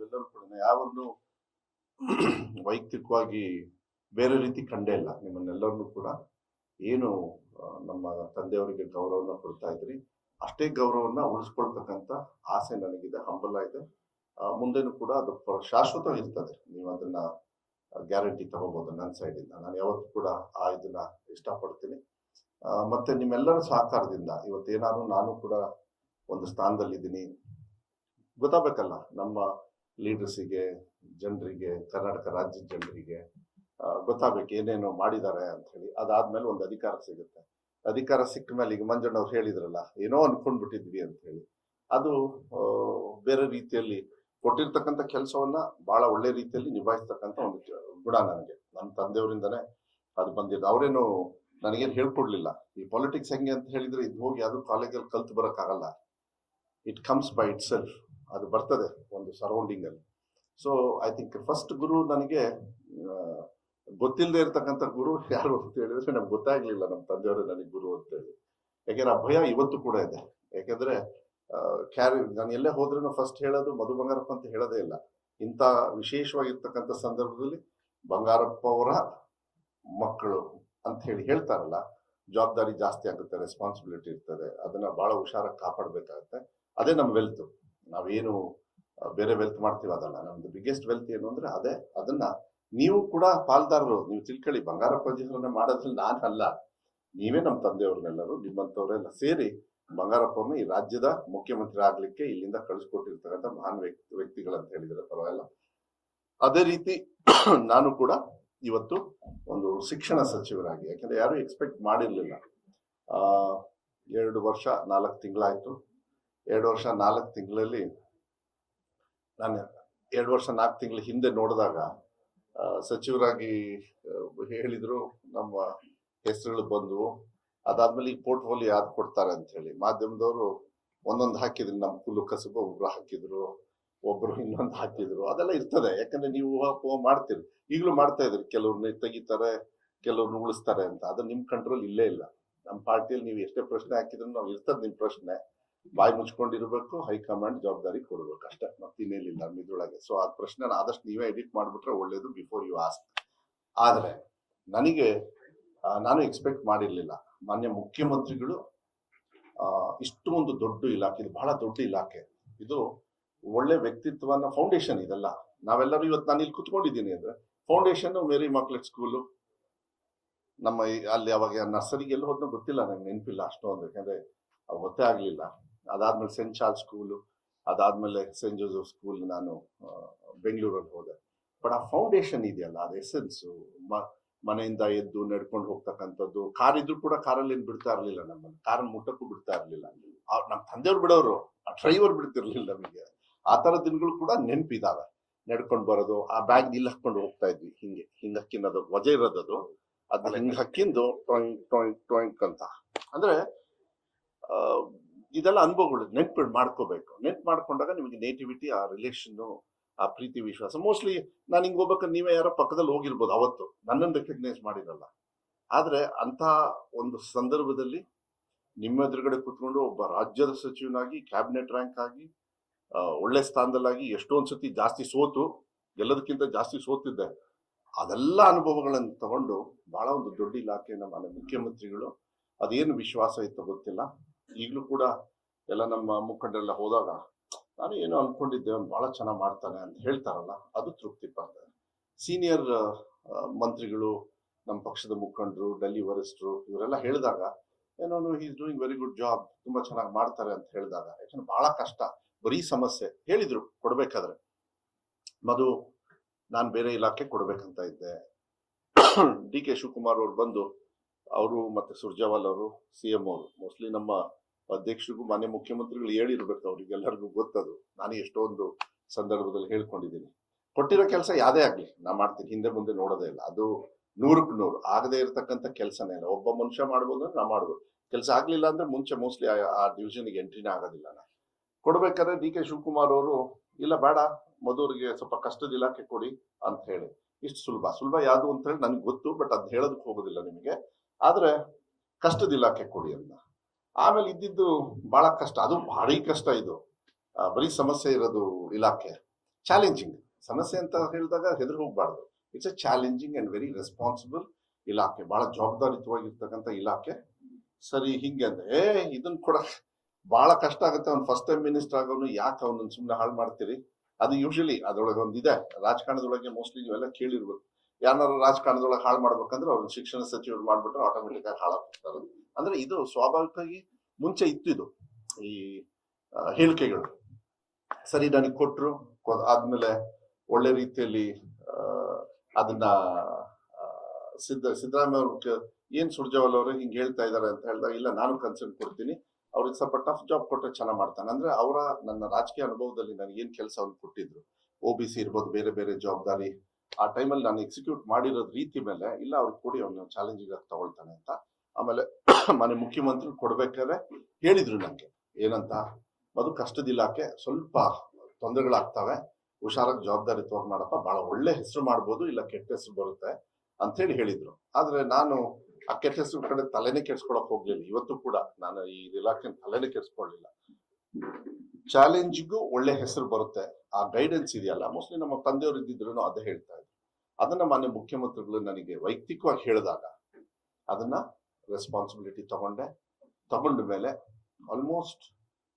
ನೀವೆಲ್ಲರೂ ಕೂಡ ಯಾವನ್ನು ವೈಯಕ್ತಿಕವಾಗಿ ಬೇರೆ ರೀತಿ ಕಂಡೇ ಇಲ್ಲ. ನಿಮ್ಮನ್ನೆಲ್ಲರನ್ನೂ ಕೂಡ ಏನು ನಮ್ಮ ತಂದೆಯವರಿಗೆ ಗೌರವನ ಕೊಡ್ತಾ ಇದ್ರಿ ಅಷ್ಟೇ ಗೌರವನ ಉಳಿಸ್ಕೊಳ್ತಕ್ಕಂಥ ಆಸೆ ನನಗಿದೆ, ಹಂಬಲ ಇದೆ. ಮುಂದೆನೂ ಕೂಡ ಅದು ಶಾಶ್ವತವಾಗಿರ್ತದೆ. ನೀವು ಅದನ್ನ ಗ್ಯಾರಂಟಿ ತಗೋಬಹುದು ನನ್ನ ಸೈಡಿಂದ. ನಾನು ಯಾವತ್ತೂ ಕೂಡ ಇದನ್ನ ಇಷ್ಟಪಡ್ತೀನಿ. ಮತ್ತೆ ನಿಮ್ಮೆಲ್ಲರ ಸಹಕಾರದಿಂದ ಇವತ್ತೇನಾದ್ರು ನಾನು ಕೂಡ ಒಂದು ಸ್ಥಾನದಲ್ಲಿದ್ದೀನಿ. ಗೊತ್ತಾಗಬೇಕಲ್ಲ ನಮ್ಮ ಲೀಡರ್ಸಿಗೆ, ಜನರಿಗೆ, ಕರ್ನಾಟಕ ರಾಜ್ಯದ ಜನರಿಗೆ ಗೊತ್ತಾಗಬೇಕು ಏನೇನೋ ಮಾಡಿದ್ದಾರೆ ಅಂತ ಹೇಳಿ. ಅದಾದ್ಮೇಲೆ ಒಂದು ಅಧಿಕಾರ ಸಿಗುತ್ತೆ. ಅಧಿಕಾರ ಸಿಕ್ಕ ಮೇಲೆ ಈಗ ಮಂಜಣ್ಣ ಅವ್ರು ಹೇಳಿದ್ರಲ್ಲ, ಏನೋ ಅನ್ಕೊಂಡ್ಬಿಟ್ಟಿದ್ವಿ ಅಂತ ಹೇಳಿ, ಅದು ಬೇರೆ ರೀತಿಯಲ್ಲಿ ಕೊಟ್ಟಿರ್ತಕ್ಕಂಥ ಕೆಲಸವನ್ನ ಬಹಳ ಒಳ್ಳೆ ರೀತಿಯಲ್ಲಿ ನಿಭಾಯಿಸ್ತಕ್ಕಂಥ ಒಂದು ಗುಣ ನನಗೆ ನನ್ನ ತಂದೆಯವರಿಂದನೇ ಅದು ಬಂದಿದ್ದು. ಅವರೇನು ನನಗೇನು ಹೇಳ್ಕೊಡ್ಲಿಲ್ಲ. ಈ ಪಾಲಿಟಿಕ್ಸ್ ಹೆಂಗೆ ಅಂತ ಹೇಳಿದ್ರೆ ಇದು ಹೋಗಿ ಅದು ಕಾಲೇಜಲ್ಲಿ ಕಲ್ತು ಬರೋಕ್ಕಾಗಲ್ಲ. It comes by it self, ಅದು ಬರ್ತದೆ ಒಂದು ಸರೌಂಡಿಂಗ್ ಅಲ್ಲಿ. ಸೊ ಐ ಥಿಂಕ್ ಫಸ್ಟ್ ಗುರು ನನಗೆ ಗೊತ್ತಿಲ್ಲದೆ ಇರ್ತಕ್ಕಂಥ ಗುರು ಯಾರು ಅಂತ ಹೇಳಿದ್ರೆ ನಮ್ಗೆ ಗೊತ್ತಾಗ್ಲಿಲ್ಲ ನಮ್ಮ ತಂದೆಯವರೇ ನನಗೆ ಗುರು ಅಂತ ಹೇಳಿ. ಯಾಕೆಂದ್ರೆ ಆ ಭಯ ಇವತ್ತು ಕೂಡ ಇದೆ. ಯಾಕೆಂದ್ರೆ ನಾನು ಎಲ್ಲೇ ಹೋದ್ರೂ ಫಸ್ಟ್ ಹೇಳೋದು ಮಧು ಬಂಗಾರಪ್ಪ ಅಂತ ಹೇಳೋದೇ ಇಲ್ಲ. ಇಂಥ ವಿಶೇಷವಾಗಿರ್ತಕ್ಕಂಥ ಸಂದರ್ಭದಲ್ಲಿ ಬಂಗಾರಪ್ಪ ಅವರ ಮಕ್ಕಳು ಅಂತ ಹೇಳಿ ಹೇಳ್ತಾರಲ್ಲ, ಜವಾಬ್ದಾರಿ ಜಾಸ್ತಿ ಆಗುತ್ತೆ, ರೆಸ್ಪಾನ್ಸಿಬಿಲಿಟಿ ಇರ್ತದೆ. ಅದನ್ನ ಬಹಳ ಹುಷಾರಾಗಿ ಕಾಪಾಡಬೇಕಾಗತ್ತೆ. ಅದೇ ನಮ್ಮ ವೆಲ್ತ್. ನಾವೇನು ಬೇರೆ ವೆಲ್ತ್ ಮಾಡ್ತೀವಿ ಅದಲ್ಲ. ನಮ್ದು ಬಿಗ್ಗೆಸ್ಟ್ ವೆಲ್ತ್ ಏನು ಅಂದ್ರೆ ಅದೇ. ಅದನ್ನ ನೀವು ಕೂಡ ಪಾಲ್ದಾರರು, ನೀವು ತಿಳ್ಕೊಳ್ಳಿ. ಬಂಗಾರಪ್ಪ ಜಿಹ್ರನ್ನ ಮಾಡೋದ್ರಲ್ಲಿ ನಾನಲ್ಲ, ನೀವೇ ನಮ್ಮ ತಂದೆಯವ್ರನ್ನೆಲ್ಲರೂ ನಿಮ್ಮಂಥವ್ರೆಲ್ಲ ಸೇರಿ ಬಂಗಾರಪ್ಪ ಅವ್ರನ್ನ ಈ ರಾಜ್ಯದ ಮುಖ್ಯಮಂತ್ರಿ ಆಗ್ಲಿಕ್ಕೆ ಇಲ್ಲಿಂದ ಕಳಿಸ್ಕೊಟ್ಟಿರ್ತಕ್ಕಂಥ ಮಹಾನ್ ವ್ಯಕ್ತಿಗಳಂತ ಹೇಳಿದ್ರೆ ಪರವಾಗಿಲ್ಲ. ಅದೇ ರೀತಿ ನಾನು ಕೂಡ ಇವತ್ತು ಒಂದು ಶಿಕ್ಷಣ ಸಚಿವರಾಗಿ, ಯಾಕಂದ್ರೆ ಯಾರು ಎಕ್ಸ್ಪೆಕ್ಟ್ ಮಾಡಿರ್ಲಿಲ್ಲ. 2 ವರ್ಷ 4 ತಿಂಗಳಾಯ್ತು. 2 ವರ್ಷ 4 ತಿಂಗಳಲ್ಲಿ ನಾನು 2 ವರ್ಷ 4 ತಿಂಗಳ ಹಿಂದೆ ನೋಡಿದಾಗ ಸಚಿವರಾಗಿ ಹೇಳಿದ್ರು, ನಮ್ಮ ಹೆಸರುಗಳು ಬಂದವು. ಅದಾದ್ಮೇಲೆ ಈ ಪೋರ್ಟ್ಫೋಲಿಯೋ ಯಾವ್ದು ಕೊಡ್ತಾರೆ ಅಂತ ಹೇಳಿ ಮಾಧ್ಯಮದವರು ಒಂದೊಂದು ಹಾಕಿದ್ರು. ನಮ್ಮ ಕುಲು ಕಸಬ ಒಬ್ರು ಹಾಕಿದ್ರು, ಒಬ್ರು ಇನ್ನೊಂದು ಹಾಕಿದ್ರು. ಅದೆಲ್ಲ ಇರ್ತದೆ, ಯಾಕಂದ್ರೆ ನೀವು ಮಾಡ್ತೀರಿ, ಈಗಲೂ ಮಾಡ್ತಾ ಇದ್ರಿ. ಕೆಲವ್ರನ್ನ ತೆಗಿತಾರೆ, ಕೆಲವ್ರನ್ನ ಉಳಿಸ್ತಾರೆ ಅಂತ. ಅದು ನಿಮ್ ಕಂಟ್ರೋಲ್ ಇಲ್ಲೇ ಇಲ್ಲ. ನಮ್ಮ ಪಾರ್ಟಿಯಲ್ಲಿ ನೀವು ಎಷ್ಟೇ ಪ್ರಶ್ನೆ ಹಾಕಿದ್ರು ನಾವು ಇರ್ತದೆ ನಿಮ್ ಪ್ರಶ್ನೆ, ಬಾಯಿ ಮುಚ್ಕೊಂಡಿರ್ಬೇಕು, ಹೈಕಮಾಂಡ್ ಜವಾಬ್ದಾರಿ ಕೊಡ್ಬೇಕು ಅಷ್ಟೇ, ಮತ್ತಿನ್ನೇನಿಲ್ಲ ಇದ್ರೊಳಗೆ. ಸೊ ಆ ಪ್ರಶ್ನೆ ಆದಷ್ಟು ನೀವೇ ಎಡಿಟ್ ಮಾಡ್ಬಿಟ್ರೆ ಒಳ್ಳೇದು, ಬಿಫೋರ್ ಯು ಆಸ್ಕ್. ಆದ್ರೆ ನನಗೆ ನಾನು ಎಕ್ಸ್ಪೆಕ್ಟ್ ಮಾಡಿರ್ಲಿಲ್ಲ ಮಾನ್ಯ ಮುಖ್ಯಮಂತ್ರಿಗಳು ಇಷ್ಟು ಒಂದು ದೊಡ್ಡ ಇಲಾಖೆ, ಇದು ಬಹಳ ದೊಡ್ಡ ಇಲಾಖೆ, ಇದು ಒಳ್ಳೆ ವ್ಯಕ್ತಿತ್ವನ ಫೌಂಡೇಶನ್. ಇದೆಲ್ಲ ನಾವೆಲ್ಲರೂ ಇವತ್ತು ನಾನು ಇಲ್ಲಿ ಕುತ್ಕೊಂಡಿದ್ದೀನಿ ಅಂದ್ರೆ ಫೌಂಡೇಶನ್ ಮೇರಿ ಮಾಕ್ಲೆಟ್ ಸ್ಕೂಲು. ನಮ್ಮ ಅಲ್ಲಿ ಅವಾಗ ನರ್ಸರಿಗೆ ಎಲ್ಲ ಹೋದ್ನೋ ಗೊತ್ತಿಲ್ಲ, ನಂಗೆ ನೆನಪಿಲ್ಲ ಅಷ್ಟೊಂದು, ಯಾಕಂದ್ರೆ ಗೊತ್ತೇ ಆಗ್ಲಿಲ್ಲ. ಅದಾದ್ಮೇಲೆ ಸೆಂಟ್ ಚಾರ್ಲ್ಸ್ ಸ್ಕೂಲು, ಅದಾದ್ಮೇಲೆ ಸೆಂಟ್ ಜೋಸೆಫ್ ಸ್ಕೂಲ್ ನಾನು ಬೆಂಗಳೂರಲ್ಲಿ ಹೋದೆ. ಬಟ್ ಆ ಫೌಂಡೇಶನ್ ಇದೆಯಲ್ಲ, ಅದು ಎಸೆನ್ಸು. ಮನೆಯಿಂದ ಎದ್ದು ನಡ್ಕೊಂಡು ಹೋಗ್ತಕ್ಕಂಥದ್ದು. ಕಾರ್ ಇದ್ರು ಕೂಡ ಕಾರಲ್ಲಿ ಏನ್ ಬಿಡ್ತಾ ಇರ್ಲಿಲ್ಲ ನಮ್ಮನ್ನು, ಕಾರನ್ನು ಮುಟ್ಟಕ್ಕೂ ಬಿಡ್ತಾ ಇರ್ಲಿಲ್ಲ. ನಮ್ಮ ತಂದೆಯವ್ರು ಬಿಡೋರು, ಆ ಡ್ರೈವರ್ ಬಿಡ್ತಿರ್ಲಿಲ್ಲ ನಮಗೆ. ಆ ತರ ದಿನಗಳು ಕೂಡ ನೆನಪಿದಾವೆ. ನಡ್ಕೊಂಡು ಬರೋದು, ಆ ಬ್ಯಾಗ್ ಇಲ್ಲಿ ಹಾಕೊಂಡು ಹೋಗ್ತಾ ಇದ್ವಿ, ಹಿಂಗ್ ಹಕ್ಕಿನದು ವಜೆ ಇರೋದದು, ಅದನ್ನ ಹಿಂಗ್ ಹಕ್ಕಿಂದು ಟೊಯಿಂಗ್ ಟೊಯಿಂಗ್ ಟೊಯಿಂಗ್ ಅಂತ. ಅಂದ್ರೆ ಇದೆಲ್ಲ ಅನುಭವಗಳು ನೆನ್ಪು ಮಾಡ್ಕೋಬೇಕು. ನೆನ್ಪು ಮಾಡ್ಕೊಂಡಾಗ ನಿಮಗೆ ನೇಟಿವಿಟಿ, ಆ ರಿಲೇಷನ್, ಆ ಪ್ರೀತಿ ವಿಶ್ವಾಸ. ಮೋಸ್ಟ್ಲಿ ನಾನು ಹಿಂಗ್ ಹೋಗ್ಬೇಕಾದ್ರೆ ನೀವೇ ಯಾರೋ ಪಕ್ಕದಲ್ಲಿ ಹೋಗಿರ್ಬೋದು, ಅವತ್ತು ನನ್ನನ್ನು ರೆಕಗ್ನೈಸ್ ಮಾಡಿರಲ್ಲ. ಆದ್ರೆ ಅಂತ ಒಂದು ಸಂದರ್ಭದಲ್ಲಿ ನಿಮ್ಮ ಎದುರುಗಡೆ ಕುತ್ಕೊಂಡು ಒಬ್ಬ ರಾಜ್ಯದ ಸಚಿವನಾಗಿ, ಕ್ಯಾಬಿನೆಟ್ ರ್ಯಾಂಕ್ ಆಗಿ, ಒಳ್ಳೆ ಸ್ಥಾನದಲ್ಲಾಗಿ, ಎಷ್ಟೊಂದ್ ಸತಿ ಜಾಸ್ತಿ ಸೋತು, ಎಲ್ಲದಕ್ಕಿಂತ ಜಾಸ್ತಿ ಸೋತಿದ್ದೆ. ಅದೆಲ್ಲ ಅನುಭವಗಳನ್ನು ತಗೊಂಡು ಬಹಳ ಒಂದು ದೊಡ್ಡ ಇಲಾಖೆ ನಮ್ಮ ಮುಖ್ಯಮಂತ್ರಿಗಳು, ಅದೇನು ವಿಶ್ವಾಸ ಇತ್ತು ಗೊತ್ತಿಲ್ಲ. ಈಗಲೂ ಕೂಡ ಎಲ್ಲ ನಮ್ಮ ಮುಖಂಡರೆಲ್ಲ ಹೋದಾಗ ನಾನು ಏನೋ ಅನ್ಕೊಂಡಿದ್ದೆ, ಅವ್ನು ಬಹಳ ಚೆನ್ನಾಗಿ ಮಾಡ್ತಾನೆ ಅಂತ ಹೇಳ್ತಾರಲ್ಲ, ಅದು ತೃಪ್ತಿ ಪಡ್ತಾರೆ. ಸೀನಿಯರ್ ಮಂತ್ರಿಗಳು, ನಮ್ಮ ಪಕ್ಷದ ಮುಖಂಡರು, ಡೆಲ್ಲಿ ವರಿಷ್ಠರು ಇವರೆಲ್ಲ ಹೇಳಿದಾಗ ಏನೋ is doing very good job, ತುಂಬಾ ಚೆನ್ನಾಗಿ ಮಾಡ್ತಾರೆ ಅಂತ ಹೇಳಿದಾಗ, ಯಾಕಂದ್ರೆ ಬಹಳ ಕಷ್ಟ, ಬರೀ ಸಮಸ್ಯೆ ಹೇಳಿದ್ರು ಕೊಡ್ಬೇಕಾದ್ರೆ. ಮಧು, ನಾನು ಬೇರೆ ಇಲಾಖೆ ಕೊಡ್ಬೇಕಂತ ಇದ್ದೆ. ಡಿ ಕೆ ಶಿವಕುಮಾರ್ ಅವ್ರು ಬಂದು, ಅವರು ಮತ್ತೆ ಸುರ್ಜೇವಾಲ್ ಅವರು, CM ಅವರು, ಮೋಸ್ಟ್ಲಿ ನಮ್ಮ ಅಧ್ಯಕ್ಷರಿಗೂ ಮಾನ್ಯ ಮುಖ್ಯಮಂತ್ರಿಗಳು ಹೇಳಿರ್ಬೇಕು, ಅವ್ರಿಗೆಲ್ಲರಿಗೂ ಗೊತ್ತದು. ನಾನು ಎಷ್ಟೊಂದು ಸಂದರ್ಭದಲ್ಲಿ ಹೇಳ್ಕೊಂಡಿದ್ದೀನಿ. ಕೊಟ್ಟಿರೋ ಕೆಲಸ ಯಾವ್ದೇ ಆಗ್ಲಿ ನಾ ಮಾಡ್ತೀನಿ, ಹಿಂದೆ ಮುಂದೆ ನೋಡೋದೇ ಇಲ್ಲ. ಅದು 100ಕ್ಕೆ 100 ಆಗದೆ ಇರತಕ್ಕಂಥ ಕೆಲಸನೇ ಇಲ್ಲ. ಒಬ್ಬ ಮನುಷ್ಯ ಮಾಡ್ಬೋದು ಅಂದ್ರೆ ನಾ ಮಾಡ್ಬೋದು. ಕೆಲಸ ಆಗ್ಲಿಲ್ಲ ಅಂದ್ರೆ ಮುಂಚೆ ಮೋಸ್ಟ್ಲಿ ಆ ಡಿವಿಷನ್ಗೆ ಎಂಟ್ರಿನೇ ಆಗೋದಿಲ್ಲ. ನಾ ಕೊಡ್ಬೇಕಾದ್ರೆ ಡಿ ಕೆ ಶಿವಕುಮಾರ್ ಅವರು, ಇಲ್ಲ ಬೇಡ ಮಧುರಿಗೆ ಸ್ವಲ್ಪ ಕಷ್ಟದ ಇಲಾಖೆ ಕೊಡಿ ಅಂತ ಹೇಳಿ. ಇಷ್ಟು ಸುಲಭ ಯಾವುದು ಅಂತ ಹೇಳಿ ನನ್ಗೆ ಗೊತ್ತು, ಬಟ್ ಅದ್ ಹೇಳೋದಕ್ಕೆ ಹೋಗೋದಿಲ್ಲ ನಿಮಗೆ. ಆದ್ರೆ ಕಷ್ಟದ ಇಲಾಖೆ ಕೊಡಿ ಅಂತ. ಆಮೇಲೆ ಇದ್ದಿದ್ದು ಬಹಳ ಕಷ್ಟ, ಅದು ಭಾರಿ ಕಷ್ಟ. ಇದು ಬರೀ ಸಮಸ್ಯೆ ಇರೋದು ಇಲಾಖೆ. ಚಾಲೆಂಜಿಂಗ್ ಸಮಸ್ಯೆ ಅಂತ ಹೇಳಿದಾಗ ಹೆದರ್ ಹೋಗ್ಬಾರ್ದು. It's A challenging and very responsible ಇಲಾಖೆ, ಬಹಳ ಜವಾಬ್ದಾರಿಯುತವಾಗಿರ್ತಕ್ಕಂಥ ಇಲಾಖೆ. ಸರಿ ಹಿಂಗೆ ಅಂದ್ರೆ ಇದನ್ನ ಕೂಡ ಬಹಳ ಕಷ್ಟ ಆಗುತ್ತೆ. ಅವ್ನು ಫಸ್ಟ್ ಟೈಮ್ ಮಿನಿಸ್ಟರ್ ಆಗೋನು, ಯಾಕೆ ಅವನನ್ನ ಸುಮ್ಮನೆ ಹಾಳು ಮಾಡ್ತೀರಿ? ಅದು ಯೂಶಲಿ ಅದ್ರೊಳಗೆ ಒಂದಿದೆ, ರಾಜಕಾರಣದೊಳಗೆ ಮೋಸ್ಟ್ಲಿ ನೀವೆಲ್ಲ ಕೇಳಿರ್ಬೇಕು. ಯಾರು ರಾಜಕಾರಣದೊಳಗೆ ಹಾಳು ಮಾಡ್ಬೇಕಂದ್ರೆ ಅವ್ರನ್ನ ಶಿಕ್ಷಣ ಸಚಿವರು ಮಾಡ್ಬಿಟ್ರೆ ಆಟೋಮೆಟಿಕ್ ಆಗಿ ಹಾಳಾಗ್ತಾರೆ. ಅಂದ್ರೆ ಇದು ಸ್ವಾಭಾವಿಕವಾಗಿ ಮುಂಚೆ ಇತ್ತು ಇದು ಈ ಹೇಳಿಕೆಗಳು. ಸರಿ ನನಗೆ ಕೊಟ್ರು, ಆದ್ಮೇಲೆ ಒಳ್ಳೆ ರೀತಿಯಲ್ಲಿ ಅದನ್ನ ಸಿದ್ದರಾಮಯ್ಯ ಅವ್ರಿಗೆ ಏನ್ ಸುರ್ಜೇವಾಲ ಅವರು ಹಿಂಗೆ ಹೇಳ್ತಾ ಇದಾರೆ ಅಂತ ಹೇಳಿದಾಗ, ಇಲ್ಲ ನಾನು ಕನ್ಸರ್ನ್ ಕೊಡ್ತೀನಿ, ಅವ್ರಿಗೆ ಸ್ವಲ್ಪ ಟಫ್ ಜಾಬ್ ಕೊಟ್ಟರೆ ಚೆನ್ನಾಗಿ ಮಾಡ್ತಾನೆ. ಅಂದ್ರೆ ಅವರ ನನ್ನ ರಾಜಕೀಯ ಅನುಭವದಲ್ಲಿ ನನಗೆ ಏನ್ ಕೆಲಸ ಅವ್ರು ಕೊಟ್ಟಿದ್ರು, OBC ಇರ್ಬೋದು, ಬೇರೆ ಬೇರೆ ಜವಾಬ್ದಾರಿ, ಆ ಟೈಮಲ್ಲಿ ನಾನು ಎಕ್ಸಿಕ್ಯೂಟ್ ಮಾಡಿರೋದ್ ರೀತಿ ಮೇಲೆ ಇಲ್ಲ ಅವ್ರಿಗೆ ಕೊಡಿ, ಅವ್ನ ಚಾಲೆಂಜಿಂಗ್ ಆಗಿ ತಗೊಳ್ತಾನೆ ಅಂತ. ಆಮೇಲೆ ಮನೆ ಮುಖ್ಯಮಂತ್ರಿ ಕೊಡ್ಬೇಕಾದ್ರೆ ಹೇಳಿದ್ರು ನಂಗೆ ಏನಂತ, ಅದು ಕಷ್ಟದ ಇಲಾಖೆ, ಸ್ವಲ್ಪ ತೊಂದರೆಗಳಾಗ್ತವೆ, ಹುಷಾರಾಗಿ ಜವಾಬ್ದಾರಿತ್ವಾಗಿ ಮಾಡಪ್ಪ, ಬಹಳ ಒಳ್ಳೆ ಹೆಸರು ಮಾಡ್ಬೋದು, ಇಲ್ಲ ಕೆಟ್ಟ ಹೆಸರು ಬರುತ್ತೆ ಅಂತ ಹೇಳಿದ್ರು. ಆದ್ರೆ ನಾನು ಆ ಕೆಟ್ಟ ಹೆಸರು ಕಡೆ ತಲೆನೇ ಕೆಡ್ಸ್ಕೊಳಕ್ ಹೋಗ್ಲಿಲ್ಲ. ಇವತ್ತು ಕೂಡ ನಾನು ಈ ಇಲಾಖೆ ತಲೆನೇ ಕೆಡ್ಸ್ಕೊಳ್ಳಿಲ್ಲ. ಚಾಲೆಂಜಿಗೂ ಒಳ್ಳೆ ಹೆಸರು ಬರುತ್ತೆ, ಆ ಗೈಡೆನ್ಸ್ ಇದೆಯಲ್ಲ, ಮೋಸ್ಟ್ಲಿ ನಮ್ಮ ತಂದೆಯವರು ಇದ್ದಿದ್ರು ಅದೇ ಹೇಳ್ತಾ ಇದ್ರು. ಅದನ್ನ ಮಾನ್ಯ ಮುಖ್ಯಮಂತ್ರಿಗಳು ನನಗೆ ವೈಯಕ್ತಿಕವಾಗಿ ಹೇಳಿದಾಗ ಅದನ್ನ ರೆಸ್ಪಾನ್ಸಿಬಿಲಿಟಿ ತಗೊಂಡ ಮೇಲೆ ಆಲ್ಮೋಸ್ಟ್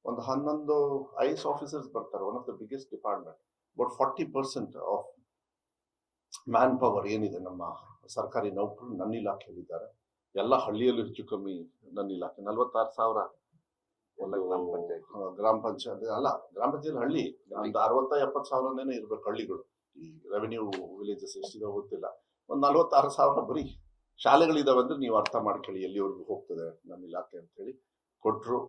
ಒಂದು 11 IAS ಆಫೀಸರ್ಸ್ ಬರ್ತಾರೆ. One of the biggest department. But 40% of man power ಏನಿದೆ ನಮ್ಮ ಸರ್ಕಾರಿ ನೌಕರರು ನನ್ನ ಇಲಾಖೆಯಲ್ಲಿದ್ದಾರೆ. ಎಲ್ಲ ಹಳ್ಳಿಯಲ್ಲೂ ಹೆಚ್ಚು ಕಮ್ಮಿ ನನ್ನ ಇಲಾಖೆ. 46,000 ಗ್ರಾಮ ಪಂಚಾಯತ್ ಅಲ್ಲ, ಗ್ರಾಮ ಪಂಚಾಯತ್ ಹಳ್ಳಿ ಒಂದು 60-70,000 ಇರ್ಬೇಕು ಹಳ್ಳಿಗಳು. ಈ ರೆವೆನ್ಯೂ ವಿಲೇಜಸ್ ಎಷ್ಟಿದೆ ಗೊತ್ತಿಲ್ಲ. ಒಂದು 46,000 ಬರೀ ಶಾಲೆಗಳಿದಾವೆ ಅಂದ್ರೆ ನೀವು ಅರ್ಥ ಮಾಡ್ಕೊಳ್ಳಿ ಎಲ್ಲಿವರೆಗೂ ಹೋಗ್ತದೆ ನಮ್ಮ ಇಲಾಖೆ ಅಂತ ಹೇಳಿ ಕೊಟ್ರು.